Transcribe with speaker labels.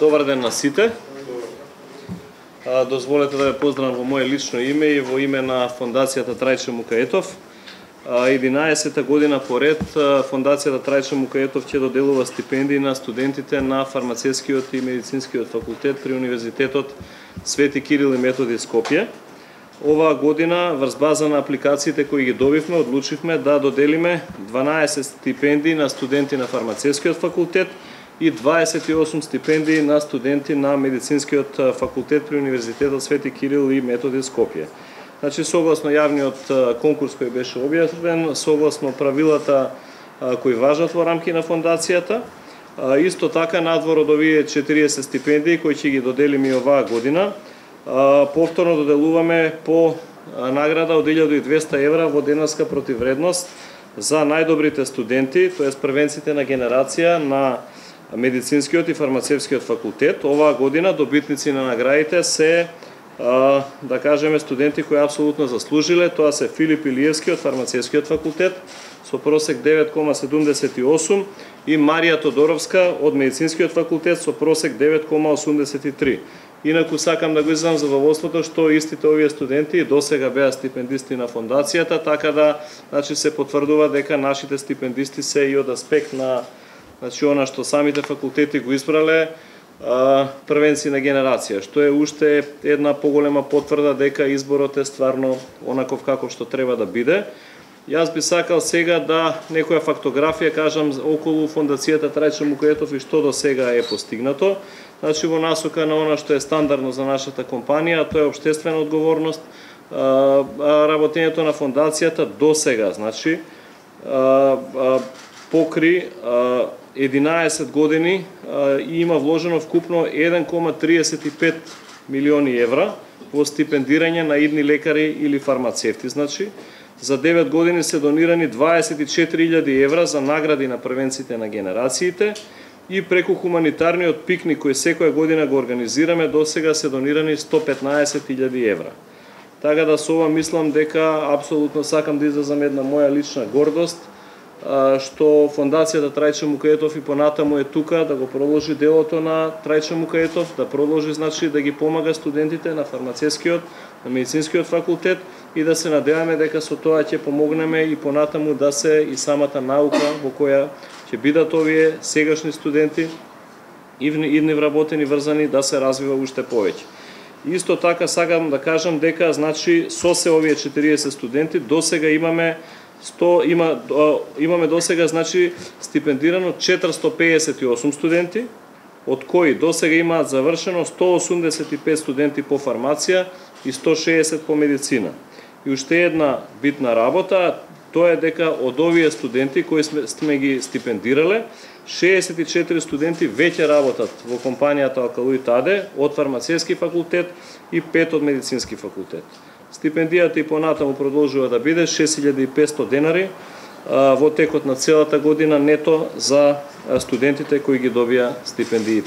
Speaker 1: Добар ден на сите. Дозволете да ве поздравам во моје лично име и во име на Фондацијата Трајче Мукаетов. 11-та година поред Фондацијата Трајче Мукаетов ќе доделува стипендии на студентите на фармацевскиот и медицинскиот факултет при Универзитетот Свети Кирил и Методи Скопје. Оваа година, врз база на апликациите кои ги добивме, одлучивме да доделиме 12 стипендии на студенти на фармацевскиот факултет и 28 стипендии на студенти на медицинскиот факултет при Универзитетот Свети Кирил и Методи Скопје. Значи, согласно јавниот конкурс кој беше објавен, согласно правилата кои важат во рамки на фондацијата, исто така надвор од овие 40 стипендии кои ќе ги доделиме и оваа година, повторно доделуваме по награда од 1200 евра во денарска противвредност за најдобрите студенти, тоест првенците на генерација на медицинскиот и фармацевскиот факултет. Оваа година добитници на наградите се, да кажеме, студенти кои апсолутно заслужиле. Тоа се Филип Илиевски од фармацевскиот факултет со просек 9,78 и Марија Тодоровска од медицинскиот факултет со просек 9,83. Инаку сакам да го изразам задоволството што истите овие студенти досега беа стипендисти на фондацијата, така да, значи, се потврдува дека нашите стипендисти се и од аспект на, значи, она што самите факултети го избрале, првенци на генерација, што е уште една поголема потврда дека изборот е стварно онаков каков што треба да биде. Јас би сакал сега да некоја фактографија кажам околу Фондацијата Трајче Мукаетов и што до сега е постигнато. Значи, во насока на она што е стандардно за нашата компанија, тоа е општествена одговорност. Работењето на фондацијата до сега, значи, покри 11 години и има вложено вкупно 1,35 милиони евра во стипендирање на идни лекари или фармацевти. Значи, за 9 години се донирани 24.000 евра за награди на првенците на генерациите и преку хуманитарниот пикник кој секоја година го организираме, до сега се донирани 115.000 евра. Така да со ова мислам дека апсолутно сакам да изразам една моја лична гордост, што Фондацијата Трајче Мукаетов и понатаму е тука да го продолжи делото на Трајче Мукаетов, да продолжи, значи, да ги помага студентите на фармацевскиот, на медицинскиот факултет и да се надеваме дека со тоа ќе помогнеме и понатаму да се и самата наука во која ќе бидат овие сегашни студенти идни вработени врзани да се развива уште повеќе. Исто така сакам да кажам дека, значи, со се овие 40 студенти досега имаме досега, значи, стипендирано 458 студенти, од кои досега имаат завршено 185 студенти по фармација и 160 по медицина. И уште една битна работа, тоа е дека од овие студенти кои сме ги стипендирале, 64 студенти веќе работат во компанијата Алкалоид АД од фармацевски факултет и 5 од медицински факултет. Стипендијата и понатаму продолжува да биде 6500 денари во текот на целата година нето за студентите кои ги добија стипендиите.